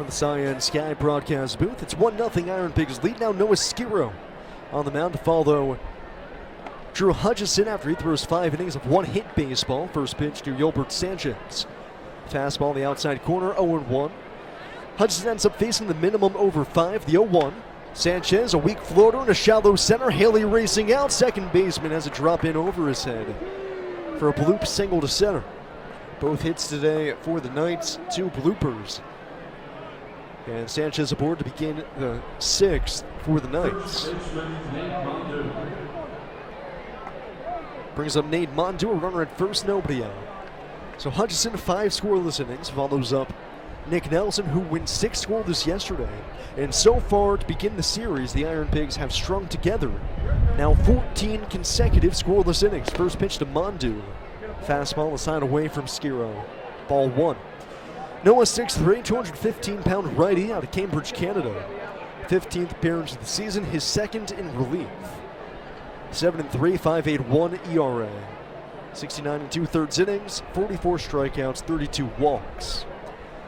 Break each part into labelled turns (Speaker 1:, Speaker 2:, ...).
Speaker 1: From the Cyan Sky broadcast booth, it's 1-0 IronPigs lead. Now Noah Skirrow on the mound to follow Drew Hutchison after he throws 5 innings of one-hit baseball. First pitch to Yolbert Sanchez. Fastball in the outside corner, 0-1. Hutchison ends up facing the minimum over 5, the 0-1. Sanchez, a weak floater in a shallow center. Haley racing out. Second baseman has a drop in over his head for a bloop single to center. Both hits today for the Knights, 2 bloopers. And Sanchez aboard to begin the 6th for the Knights. Brings up Nate Mondu, a runner at first, nobody out. So Hutchison, 5 scoreless innings, follows up Nick Nelson, who went 6 scoreless yesterday. And so far, to begin the series, the IronPigs have strung together now 14 consecutive scoreless innings. First pitch to Mondu. Fastball assigned away from Skirrow. Ball 1. Noah 6'3", 215-pound righty out of Cambridge, Canada. 15th appearance of the season, his second in relief. 7-3, 5.81 ERA. 69 2/3 innings, 44 strikeouts, 32 walks.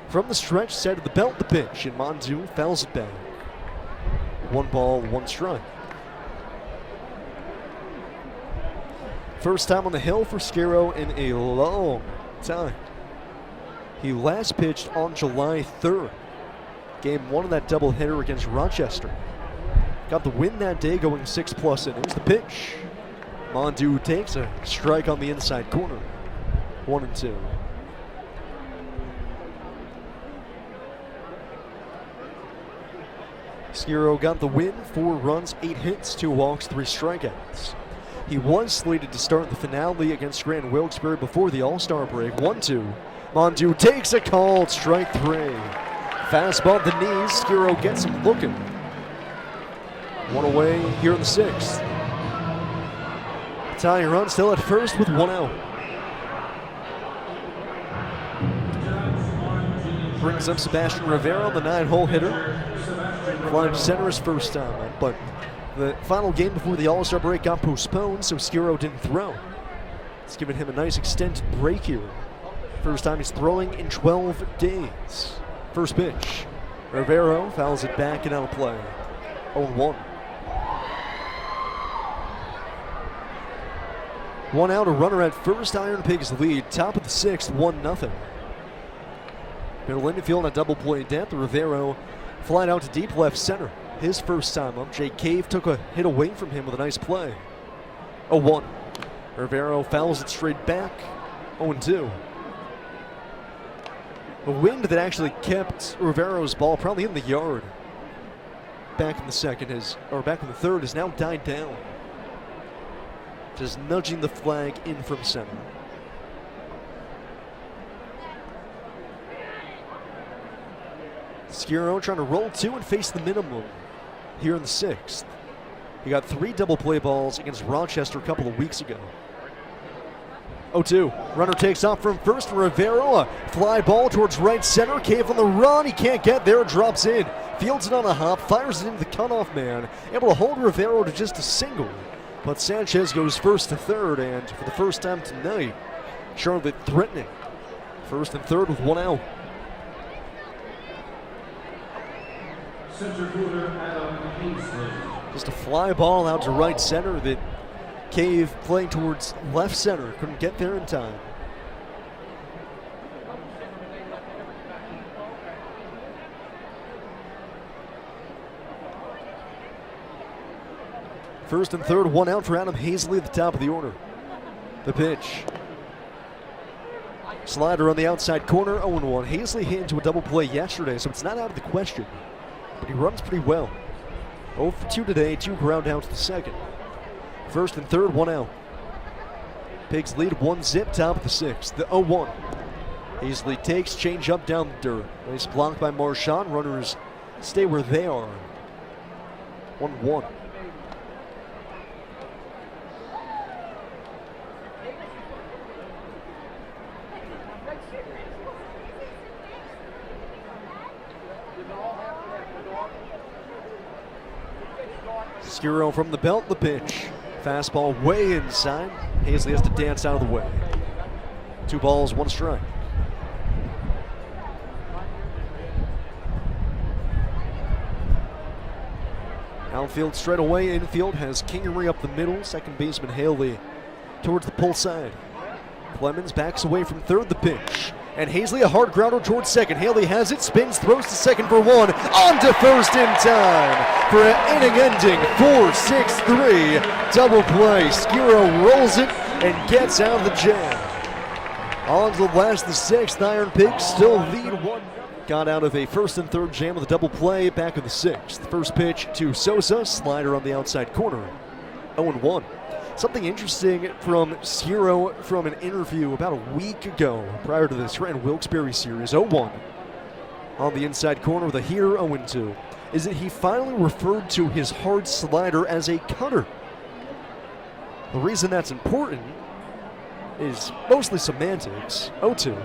Speaker 1: From the stretch, side of the belt, the pitch, and Mondu fouls it back. 1 ball, 1 strike. First time on the hill for Skirrow in a long time. He last pitched on July 3rd. Game 1 of that doubleheader against Rochester. Got the win that day, going 6+ innings. The pitch. Mondu takes a strike on the inside corner. 1-2. Skirrow got the win, 4 runs, 8 hits, 2 walks, 3 strikeouts. He was slated to start the finale against Grant Wilkes-Barre before the All-Star break. 1-2. Mondu takes a called strike 3. Fastball at the knees. Skirrow gets him looking. 1 away here in the 6th. Tying run still at first with 1 out. Brings up Sebastian Rivera, the 9-hole hitter. Flying to center his first time, but the final game before the All-Star break got postponed, so Skirrow didn't throw. It's given him a nice extended break here. First time he's throwing in 12 days. First pitch. Rivera fouls it back and out of play. 0-1. 1 out, a runner at first. IronPigs lead. Top of the 6th, 1-0. Middle infield, a double play depth. Rivera flying out to deep left center. His first time up. Jake Cave took a hit away from him with a nice play. 0-1. Rivera fouls it straight back. 0-2. A wind that actually kept Rivera's ball probably in the yard. Back in the third has now died down. Just nudging the flag in from center. Skirrow trying to roll 2 and face the minimum here in the 6th. He got 3 double play balls against Rochester a couple of weeks ago. 0-2. Runner takes off from first. Rivera, a fly ball towards right center. Cave on the run. He can't get there. Drops in. Fields it on a hop. Fires it into the cutoff man. Able to hold Rivera to just a single. But Sanchez goes first to third. And for the first time tonight, Charlotte threatening. First and third with 1 out. Just a fly ball out to right center that Cave playing towards left center. Couldn't get there in time. First and third, 1 out for Adam Hazley at the top of the order. The pitch. Slider on the outside corner, 0-1. Hazley hit into a double play yesterday, so it's not out of the question. But he runs pretty well. 0 for 2 today, 2 ground outs to second. First and third, 1 out. Pigs lead 1-0, top of the 6th. The 0-1. Hazley takes, change up down the dirt. Nice block by Marchand. Runners stay where they are. 1-1. Skirrow from the belt, the pitch. Fastball way inside. Hazley has to dance out of the way. 2 balls, 1 strike. Outfield straight away. Infield has Kingery up the middle. Second baseman Haley towards the pull side. Clemens backs away from third. The pitch. And Hazley a hard grounder towards second. Haley has it, spins, throws to second for one. On to first in time for an inning-ending 4-6-3 double play. Skirrow rolls it and gets out of the jam. On to the last of the sixth. IronPigs still lead 1. Got out of a first and third jam with a double play back of the sixth. First pitch to Sosa, slider on the outside corner. 0-1. Something interesting from Skirrow from an interview about a week ago prior to the Trent Wilkes-Barre series, 0-1 on the inside corner with a heater, 0-2, is that he finally referred to his hard slider as a cutter. The reason that's important is mostly semantics, 0-2.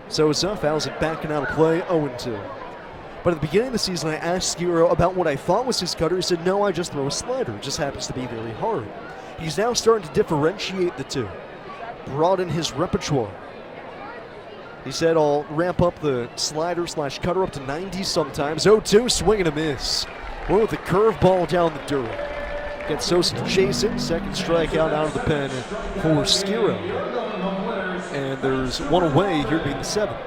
Speaker 1: Sosa fouls it back and out of play, 0-2. But at the beginning of the season, I asked Skirrow about what I thought was his cutter. He said, no, I just throw a slider. It just happens to be very hard. He's now starting to differentiate the two, broaden his repertoire. He said, I'll ramp up the slider / cutter up to 90 sometimes. 0-2, swing and a miss. Went with a curveball down the dirt. Gets Sosa to chase it. Second strikeout out of the pen for Skirrow. And there's one away, here being the seventh.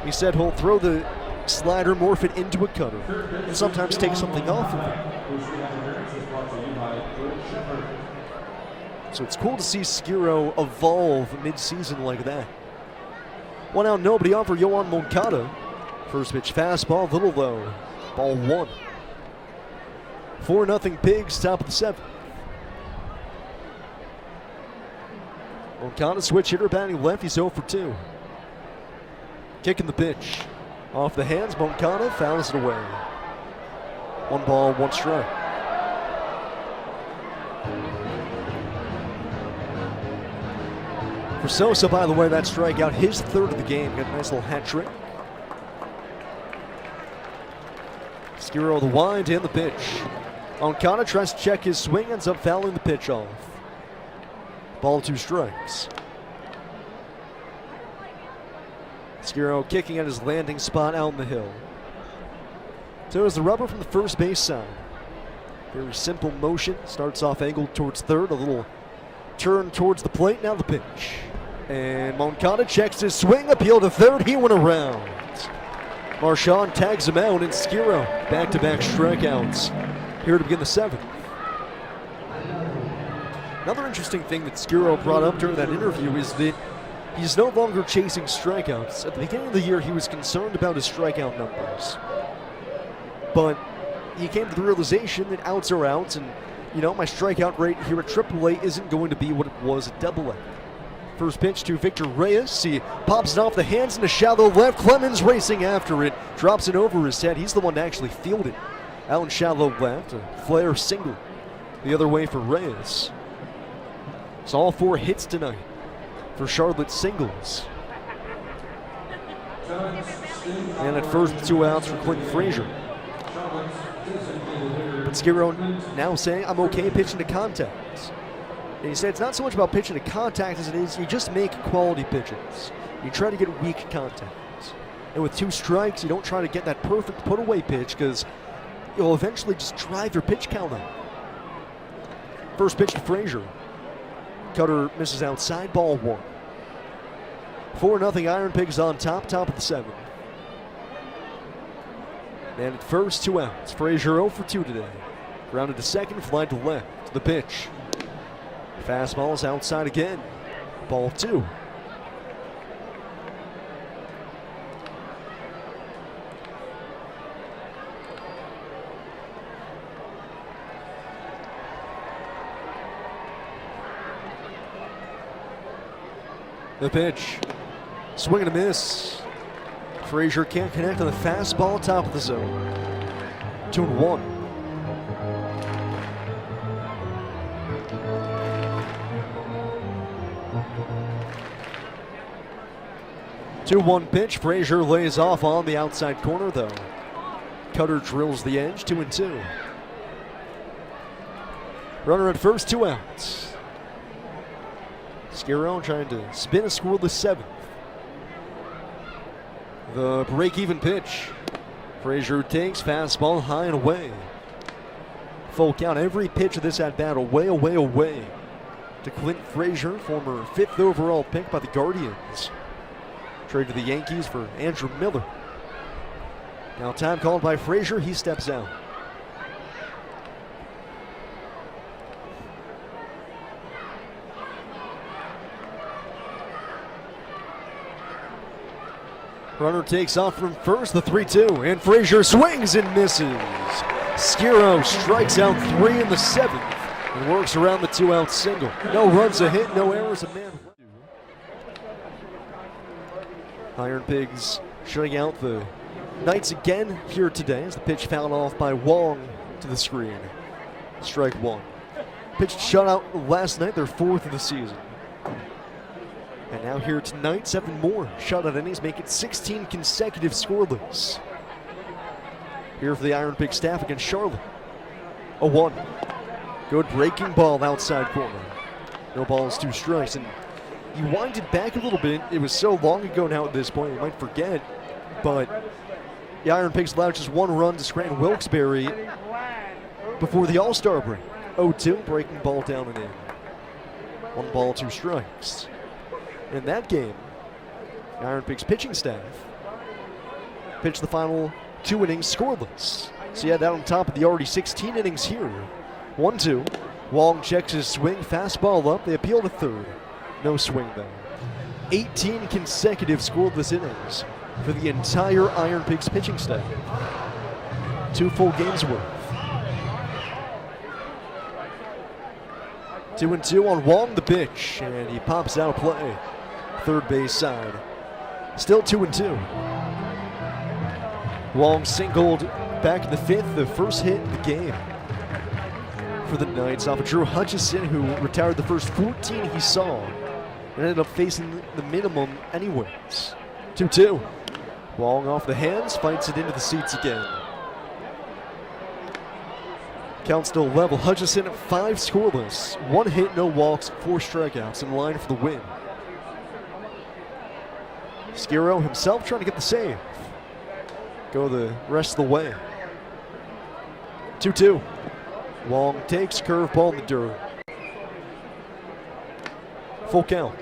Speaker 1: He said he'll throw the slider, morph it into a cutter, and sometimes take something off of it. So it's cool to see Skirrow evolve mid-season like that. 1 out, nobody on for Yohan Moncada. First pitch fastball, little low. Ball 1. 4-0 Pigs, top of the 7th. Moncada switch hitter batting left, he's 0 for 2. Kicking the pitch. Off the hands, Moncada fouls it away. 1 ball, 1 strike. For Sosa, by the way, that strikeout, his third of the game. Got a nice little hat trick. Skirrow the wind and the pitch. Moncada tries to check his swing, ends up fouling the pitch off. Ball 2 strikes. Skirrow kicking at his landing spot out in the hill. So is the rubber from the first base side. Very simple motion. Starts off angled towards third. A little turn towards the plate. Now the pitch. And Moncada checks his swing. Appeal to third. He went around. Marchand tags him out, and Skirrow back-to-back strikeouts here to begin the 7th. Another interesting thing that Skirrow brought up during that interview is that he's no longer chasing strikeouts. At the beginning of the year, he was concerned about his strikeout numbers. But he came to the realization that outs are outs, and, you know, my strikeout rate here at AAA isn't going to be what it was at AA. First pitch to Victor Reyes. He pops it off the hands in a shallow left. Clemens racing after it. Drops it over his head. He's the one to actually field it. Out in shallow left. A flare single. The other way for Reyes. It's all 4 hits tonight for Charlotte singles. And at first, 2 outs for Clinton Frazier. But Skirrow now saying, I'm okay pitching to contact. And he said it's not so much about pitching to contact as it is you just make quality pitches. You try to get weak contact. And with 2 strikes, you don't try to get that perfect put-away pitch because you'll eventually just drive your pitch count up. First pitch to Frazier. Cutter misses outside, ball 1. 4-0 IronPigs on top of the 7th. And at first, 2 outs. Frazier 0 for 2 today. Grounded to second, fly to left. The pitch. Fastball's outside again. Ball 2. The pitch. Swing and a miss. Frazier can't connect on the fastball, top of the zone. 2-1. Two-1 pitch. Frazier lays off on the outside corner, though. Cutter drills the edge. 2-2. Runner at first, 2 outs. Skirrow trying to spin a scoreless 7th. The break-even pitch. Frazier takes fastball high and away. Full count. Every pitch of this at-bat away to Clint Frazier, former 5th overall pick by the Guardians. Trade to the Yankees for Andrew Miller. Now time called by Frazier. He steps out. Runner takes off from first, the 3-2, and Frazier swings and misses. Skirrow strikes out 3 in the 7th and works around the 2-out single. No runs, a hit, no errors, a man. IronPigs shutting out the Knights again here today as the pitch fouled off by Wong to the screen. Strike 1. Pitched shutout last night, their 4th of the season. And now here tonight, 7 more shutout innings, make it 16 consecutive scoreless. Here for the IronPigs staff against Charlotte. 0-1. Good breaking ball outside corner. No balls, 2 strikes. And you wind it back a little bit. It was so long ago now at this point, you might forget. But the IronPigs allowed just 1 run to Scranton Wilkes-Barre before the All-Star break. 0-2, breaking ball down and in. 1 ball, 2 strikes. In that game, the IronPigs pitching staff pitched the final 2 innings scoreless. So you had that on top of the already 16 innings here. 1-2. Wong checks his swing, fastball up. They appeal to third. No swing though. 18 consecutive scoreless innings for the entire IronPigs pitching staff. 2 full games worth. 2-2 on Wong, the pitch, and he pops out of play. Third base side. Still 2-2. Wong singled back in the 5th, the first hit in the game for the Knights off of Drew Hutchison, who retired the first 14 he saw and ended up facing the minimum anyways. 2-2. Wong off the hands, fights it into the seats again. Count still level. Hutchison at 5 scoreless. 1 hit, no walks, 4 strikeouts, in line for the win. Skirrow himself trying to get the save. Go the rest of the way. 2-2. Wong takes curveball in the dirt. Full count.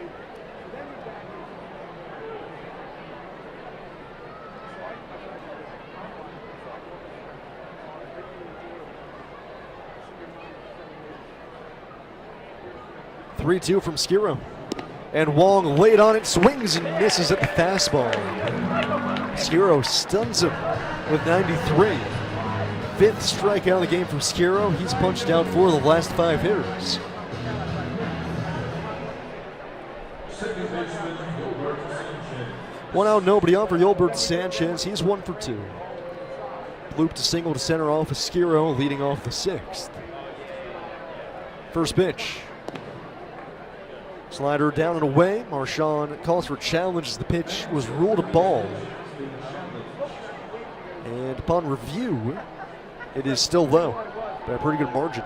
Speaker 1: Three-two from Skirrow. And Wong laid on it, swings and misses at the fastball. Skirrow stuns him with 93. 5th strikeout of the game from Skirrow. He's punched out 4 of the last 5 hitters. One out, nobody on for Yolbert Sanchez. He's 1 for 2. Loop to single to center off of Skirrow, leading off the 6th. First pitch. Slider down and away. Marchand calls for challenge as the pitch was ruled a ball. And upon review, it is still low by a pretty good margin.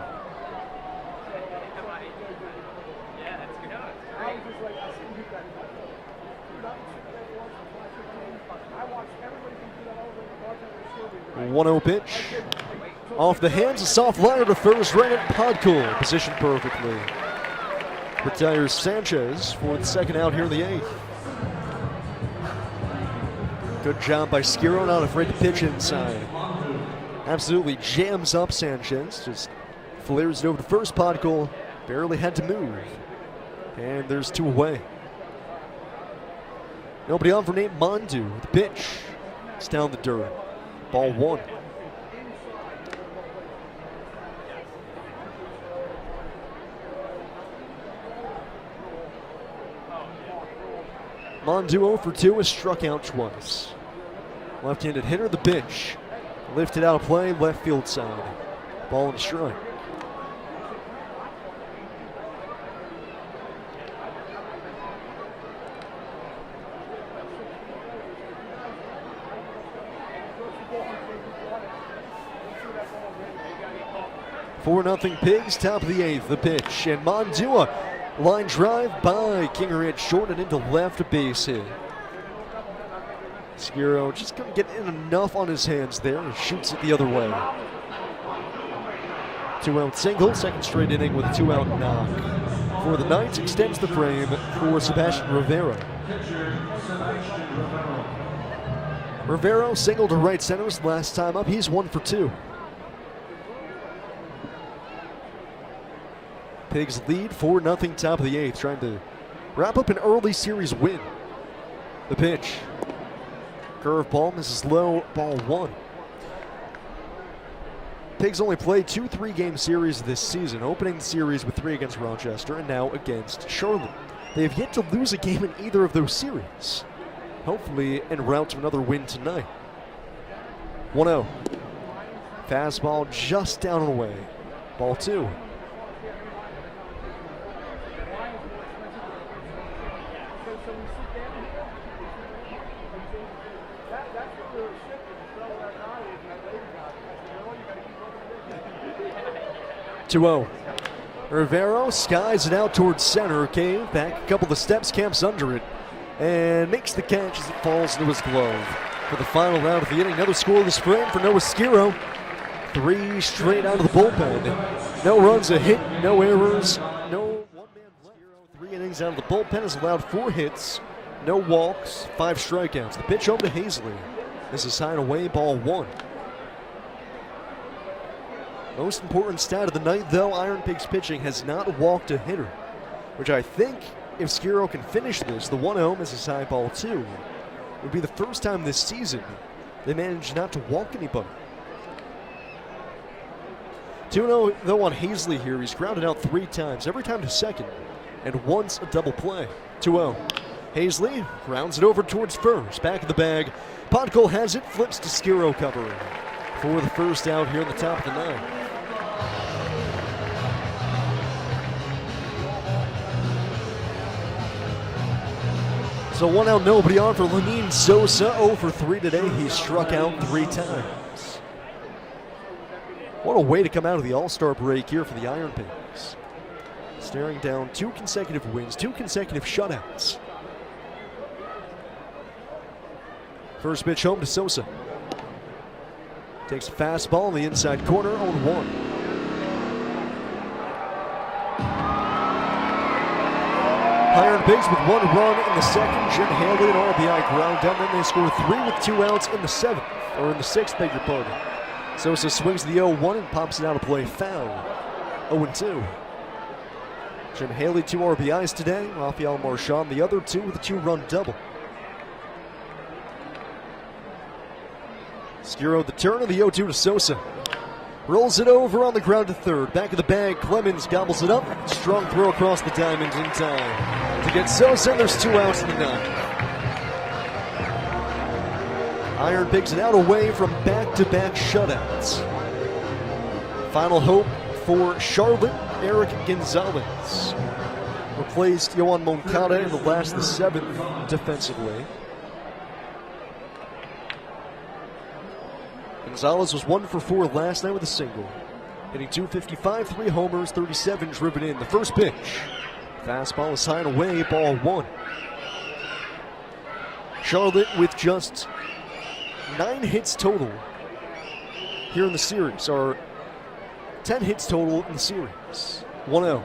Speaker 1: A 1-0 pitch. Off the hands, a soft liner to first, right at Podkul, positioned perfectly. Retires Sanchez for the 2nd out here in the 8th. Good job by Skirrow, not afraid to pitch inside. Absolutely jams up Sanchez, just flares it over to first. Podkul barely had to move. And there's 2 away. Nobody on for Nate Mondu. The pitch. It's down the dirt. Ball 1. Mondu 0 for 2 has struck out twice. Left-handed hitter, the pitch. Lifted out of play, left field side. Ball and a strike. Four 0 Pigs, top of the 8th, the pitch. And Mondua, line drive by Kingery, short and into left, base hit. Skirrow just couldn't get in enough on his hands there and shoots it the other way. 2-out single, second straight inning with a 2-out knock. For the Knights, extends the frame for Sebastian Rivero. Rivero singled to right center his last time up. He's 1 for 2. Pigs lead 4-0 top of the 8th, trying to wrap up an early series win. The pitch. Curveball misses low, ball 1. Pigs only played 2 3-game series this season, opening the series with 3 against Rochester and now against Charlotte. They have yet to lose a game in either of those series. Hopefully en route to another win tonight. 1-0. Fastball just down and away. Ball 2. Rivero skies it out towards center. Cave back a couple of steps, camps under it, and makes the catch as it falls into his glove. For the final round of the inning, another scoreless frame for Noah Skirrow. 3 straight out of the bullpen. No runs, a hit, no errors, no one-man left. 3 innings out of the bullpen has allowed 4 hits, no walks, 5 strikeouts. The pitch home to Hazley. This is high and away, ball 1. Most important stat of the night, though, IronPigs pitching has not walked a hitter, which I think, if Skirrow can finish this, the 1-0 is a high ball 2. Would be the first time this season they managed not to walk anybody. 2-0 though on Hazley here. He's grounded out 3 times, every time to second, and once a double play. 2-0. Hazley grounds it over towards first. Back of the bag. Podkol has it, flips to Skirrow covering for the first out here in the top of the 9th. So 1 out, nobody on for Lenine Sosa. 0 for 3 today. He struck out 3 times. What a way to come out of the All-Star break here for the IronPigs. Staring down 2 consecutive wins, 2 consecutive shutouts. First pitch home to Sosa. Takes a fastball in the inside corner, 0-1. IronPigs with 1 run in the second. Jim Haley and RBI ground down. Then they score 3 with 2 outs in the 7th, or in the 6th, beg your pardon. Sosa swings the 0-1 and pops it out of play foul. 0-2. Jim Haley 2 RBIs today. Rafael Marchand the other 2 with a 2-run double. Skirrow the turn of the 0-2 to Sosa. Rolls it over on the ground to third. Back of the bag, Clemens gobbles it up. Strong throw across the diamond in time to get Sosa. There's 2 outs in the 9th. IronPigs an out away from back-to-back shutouts. Final hope for Charlotte, Eric Gonzalez. Replaced Yohan Moncada in the last of the 7th defensively. Gonzalez was 1 for 4 last night with a single. Hitting .255, 3 homers, 37 driven in. The first pitch. Fastball is high and away, ball 1. Charlotte with just 9 hits total here in the series, or 10 hits total in the series. 1-0.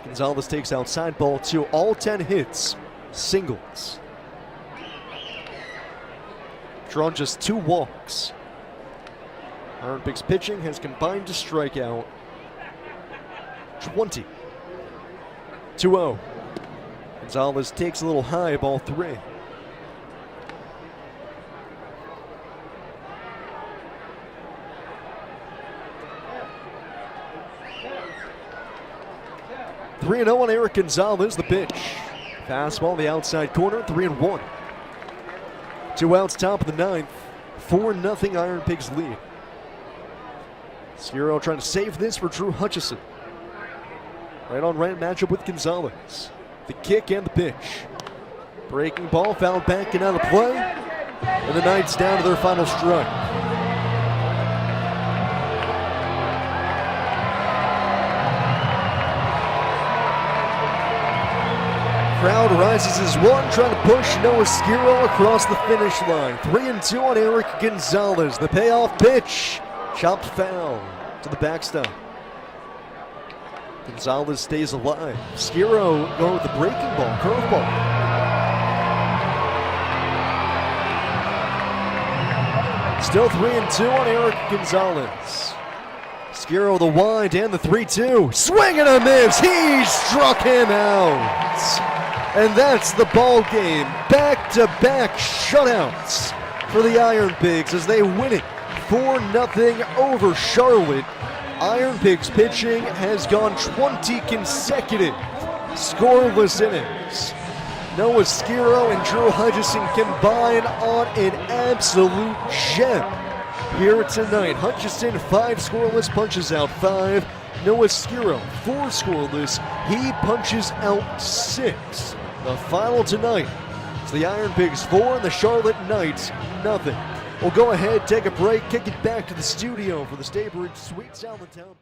Speaker 1: Gonzalez takes outside, ball 2. All 10 hits, singles. Drawn just 2 walks. IronPigs pitching has combined to strike out 20. 2-0. Gonzalez takes a little high, ball 3. Three 3-0 on Eric Gonzalez, the pitch. Fastball the outside corner, 3-1. 2 outs, top of the 9th. 4-0 IronPigs lead. Skirrow trying to save this for Drew Hutchison. Right on right matchup with Gonzalez. The kick and the pitch. Breaking ball fouled back and out of play. And the Knights down to their final strike. Crowd rises as one, trying to push Noah Skirrow across the finish line. 3-2 on Eric Gonzalez. The payoff pitch. Chopped foul to the backstop. Gonzalez stays alive. Skirrow going with the breaking ball, curveball. Still 3-2 on Eric Gonzalez. Skirrow the wind and the 3-2. Swing and a miss. He struck him out. And that's the ball game. Back-to-back shutouts for the IronPigs as they win it 4-0 over Charlotte. IronPigs pitching has gone 20 consecutive scoreless innings. Noah Skirrow and Drew Hutchison combine on an absolute gem here tonight. Hutchison 5 scoreless, punches out 5. Noah Skirrow 4 scoreless, he punches out 6. The final tonight is the IronPigs 4 and the Charlotte Knights nothing. We'll go ahead, take a break, kick it back to the studio for the Staybridge Sweets Allentown.